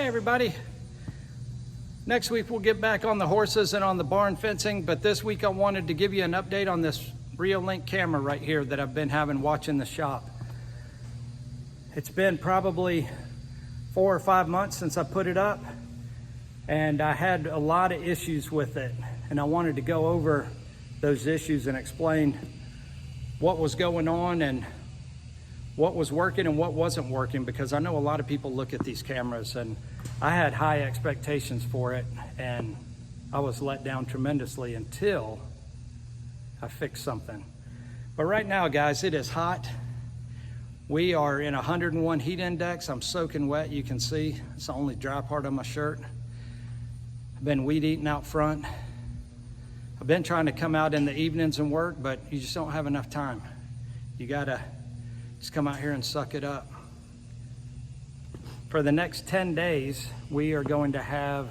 Hey everybody. Next week we'll get back on the horses and on the barn fencing, but this week I wanted to give you an update on this Reolink camera right here that I've been having watching the shop. It's been probably 4 or 5 months since I put it up, and I had a lot of issues with it, and I wanted to go over those issues and explain what was going on and what was working and what wasn't working, because I know a lot of people look at these cameras, and I had high expectations for it and I was let down tremendously until I fixed something. But right now, guys, it is hot. We are in 101 heat index. I'm soaking wet, you can see. It's the only dry part of my shirt. I've been weed eating out front. I've been trying to come out in the evenings and work, but you just don't have enough time. You gotta just come out here and suck it up. For the next 10 days, we are going to have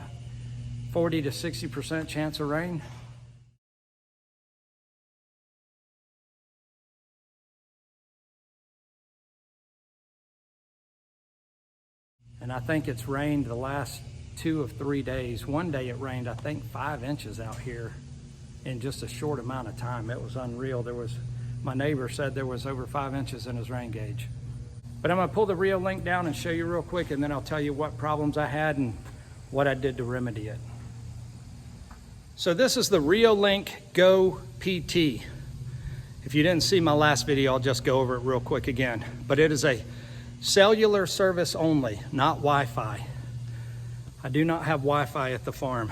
40 to 60% chance of rain. And I think it's rained the last 2 of 3 days. One day it rained, I think, 5 inches out here in just a short amount of time. It was unreal. My neighbor said there was over 5 inches in his rain gauge. But I'm gonna pull the Reolink down and show you real quick, and then I'll tell you what problems I had and what I did to remedy it. So this is the Reolink GO PT. If you didn't see my last video, I'll just go over it real quick again. But it is a cellular service only, not Wi-Fi. I do not have Wi-Fi at the farm.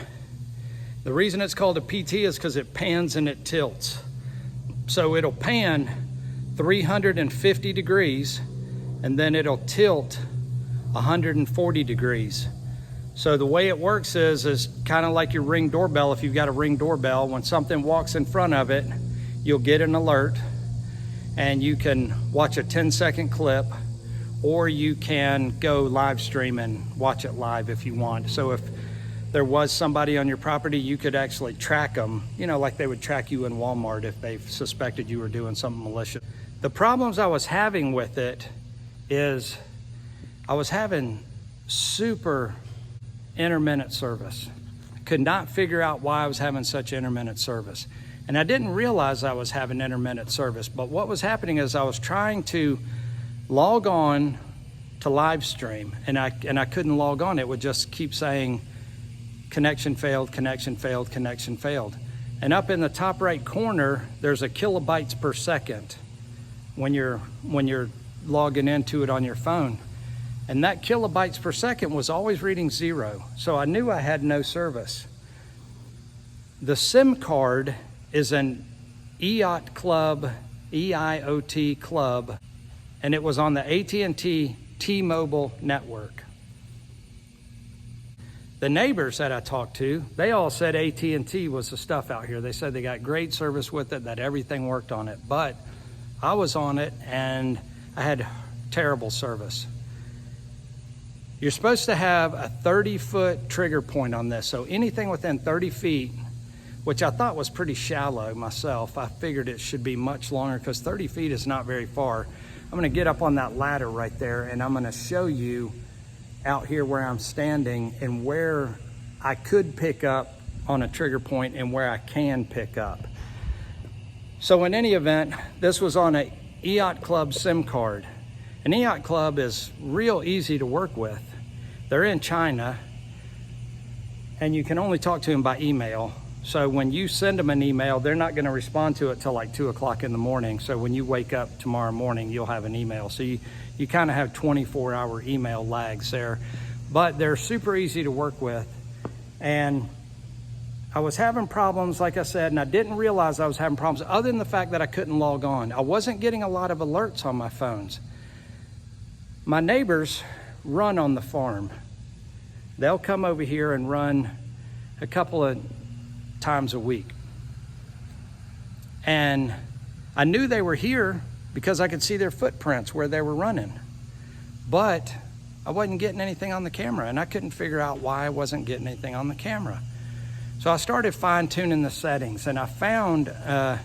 The reason it's called a PT is because it pans and it tilts. So it'll pan 350 degrees and then it'll tilt 140 degrees. So the way it works is kind of like your Ring doorbell. If you've got a Ring doorbell, when something walks in front of it, you'll get an alert and you can watch a 10-second clip, or you can go live stream and watch it live if you want. So if there was somebody on your property, you could actually track them, you know, like they would track you in Walmart if they suspected you were doing something malicious. The problems I was having with it is I was having super intermittent service. I could not figure out why I was having such intermittent service. And I didn't realize I was having intermittent service, but what was happening is I was trying to log on to live stream and I couldn't log on. It would just keep saying connection failed, connection failed, connection failed. And up in the top right corner, there's a kilobytes per second when you're logging into it on your phone. And that kilobytes per second was always reading 0. So I knew I had no service. The SIM card is an EIOTCLUB, EIOTCLUB, and it was on the AT&T T-Mobile network. The neighbors that I talked to, they all said AT&T was the stuff out here. They said they got great service with it, that everything worked on it. But I was on it and I had terrible service. You're supposed to have a 30-foot trigger point on this. So anything within 30 feet, which I thought was pretty shallow myself. I figured it should be much longer because 30 feet is not very far. I'm gonna get up on that ladder right there and I'm gonna show you out here where I'm standing and where I could pick up on a trigger point and where I can pick up. So in any event, this was on a EIOTCLUB SIM card. An EIOTCLUB is real easy to work with. They're in China and you can only talk to them by email. So when you send them an email, they're not gonna respond to it till like 2 o'clock in the morning. So when you wake up tomorrow morning, you'll have an email. So you kind of have 24-hour email lags there, but they're super easy to work with. And I was having problems, like I said, and I didn't realize I was having problems other than the fact that I couldn't log on. I wasn't getting a lot of alerts on my phones. My neighbors run on the farm. They'll come over here and run a couple of times a week. And I knew they were here because I could see their footprints where they were running. But I wasn't getting anything on the camera, and I couldn't figure out why I wasn't getting anything on the camera. So I started fine-tuning the settings, and I found a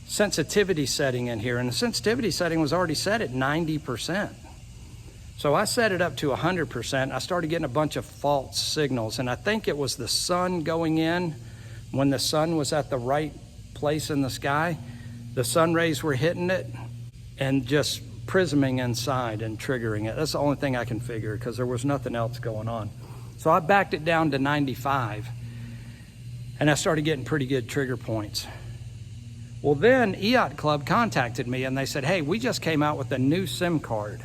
sensitivity setting in here, and the sensitivity setting was already set at 90%. So I set it up to 100%. I started getting a bunch of false signals, and I think it was the sun going in. When the sun was at the right place in the sky, the sun rays were hitting it and just prisming inside and triggering it. That's the only thing I can figure, because there was nothing else going on. So I backed it down to 95, and I started getting pretty good trigger points. Well, then EIOT Club contacted me and they said, hey, we just came out with a new SIM card.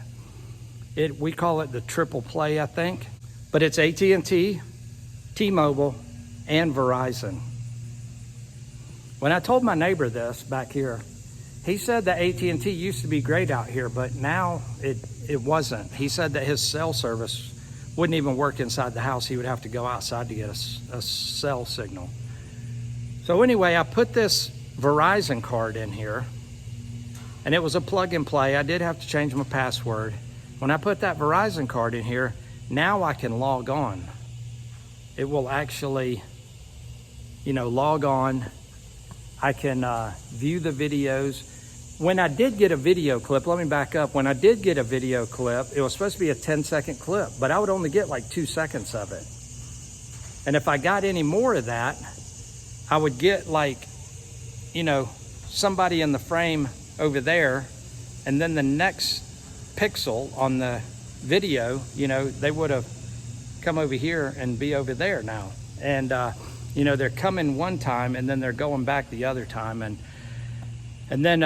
We call it the Triple Play, I think, but it's AT&T, T-Mobile, and Verizon. When I told my neighbor this back here, he said that AT&T used to be great out here, but now it wasn't. He said that his cell service wouldn't even work inside the house. He would have to go outside to get a cell signal. So anyway, I put this Verizon card in here, and it was a plug and play. I did have to change my password. When I put that Verizon card in here, now I can log on. It will actually, log on. I can view the videos. When I did get a video clip, let me back up. When I did get a video clip, it was supposed to be a 10-second clip, but I would only get like 2 seconds of it. And if I got any more of that, I would get like, somebody in the frame over there, and then the next pixel on the video, they would have come over here and be over there now. And, they're coming one time and then they're going back the other time. And then,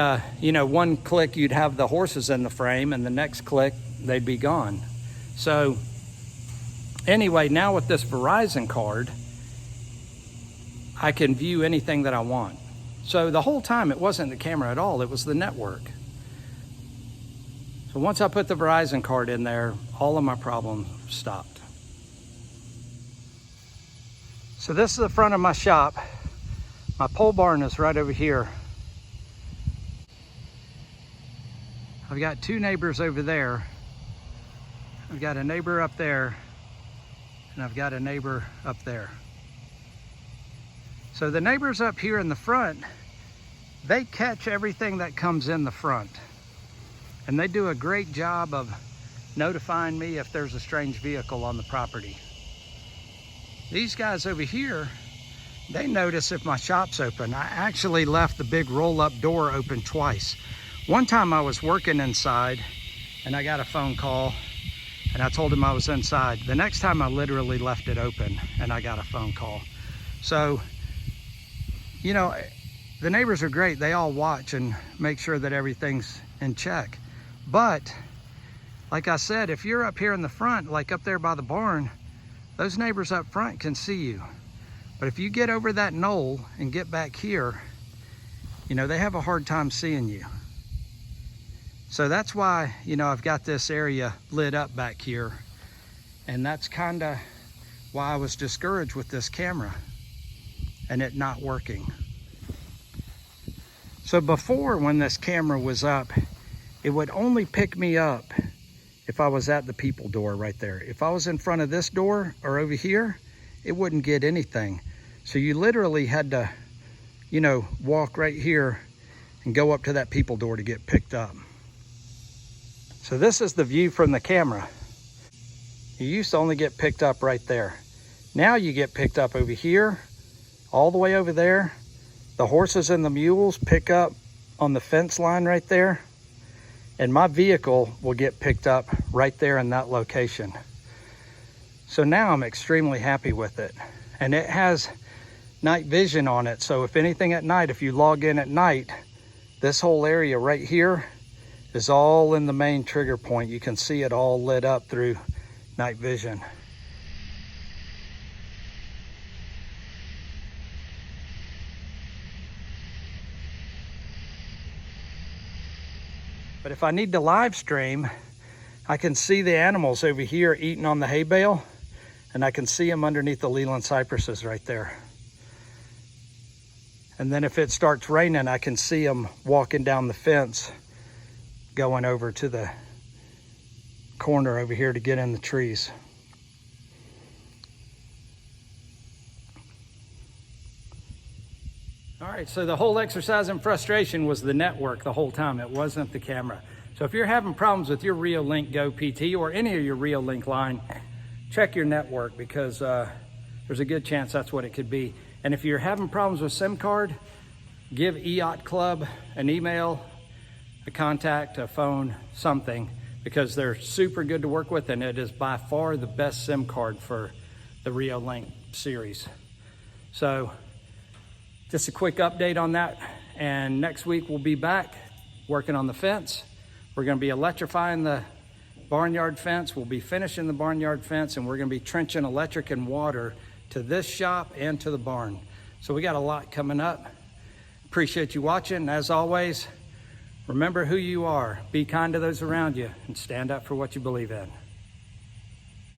one click you'd have the horses in the frame, and the next click they'd be gone. So anyway, now with this Verizon card, I can view anything that I want. So the whole time it wasn't the camera at all, it was the network. So once I put the Verizon card in there, all of my problems stopped. So this is the front of my shop. My pole barn is right over here. I've got 2 neighbors over there. I've got a neighbor up there, and I've got a neighbor up there. So the neighbors up here in the front, they catch everything that comes in the front. And they do a great job of notifying me if there's a strange vehicle on the property. These guys over here, they notice if my shop's open. I actually left the big roll-up door open twice. One time I was working inside and I got a phone call and I told him I was inside. The next time I literally left it open and I got a phone call. So, the neighbors are great. They all watch and make sure that everything's in check. But like I said, if you're up here in the front, like up there by the barn, those neighbors up front can see you. But if you get over that knoll and get back here, they have a hard time seeing you. So that's why, I've got this area lit up back here. And that's kind of why I was discouraged with this camera and it not working. So before, when this camera was up, it would only pick me up if I was at the people door right there. If I was in front of this door or over here, it wouldn't get anything. So you literally had to, walk right here and go up to that people door to get picked up. So this is the view from the camera. You used to only get picked up right there. Now you get picked up over here, all the way over there. The horses and the mules pick up on the fence line right there. And my vehicle will get picked up right there in that location. So now I'm extremely happy with it. And it has night vision on it. So if anything at night, if you log in at night, this whole area right here is all in the main trigger point. You can see it all lit up through night vision. But if I need to live stream, I can see the animals over here eating on the hay bale, and I can see them underneath the Leland cypresses right there. And then if it starts raining, I can see them walking down the fence, going over to the corner over here to get in the trees. All right, so the whole exercise in frustration was the network the whole time. It wasn't the camera. So if you're having problems with your Reolink GO PT or any of your Reolink line, check your network, because there's a good chance that's what it could be. And if you're having problems with SIM card, give EIOTCLUB an email, a contact, a phone, something, because they're super good to work with, and it is by far the best SIM card for the Reolink series. So just a quick update on that, and next week we'll be back working on the fence. We're going to be electrifying the barnyard fence. We'll be finishing the barnyard fence, and we're going to be trenching electric and water to this shop and to the barn. So we got a lot coming up. Appreciate you watching. As always, remember who you are, be kind to those around you, and stand up for what you believe in.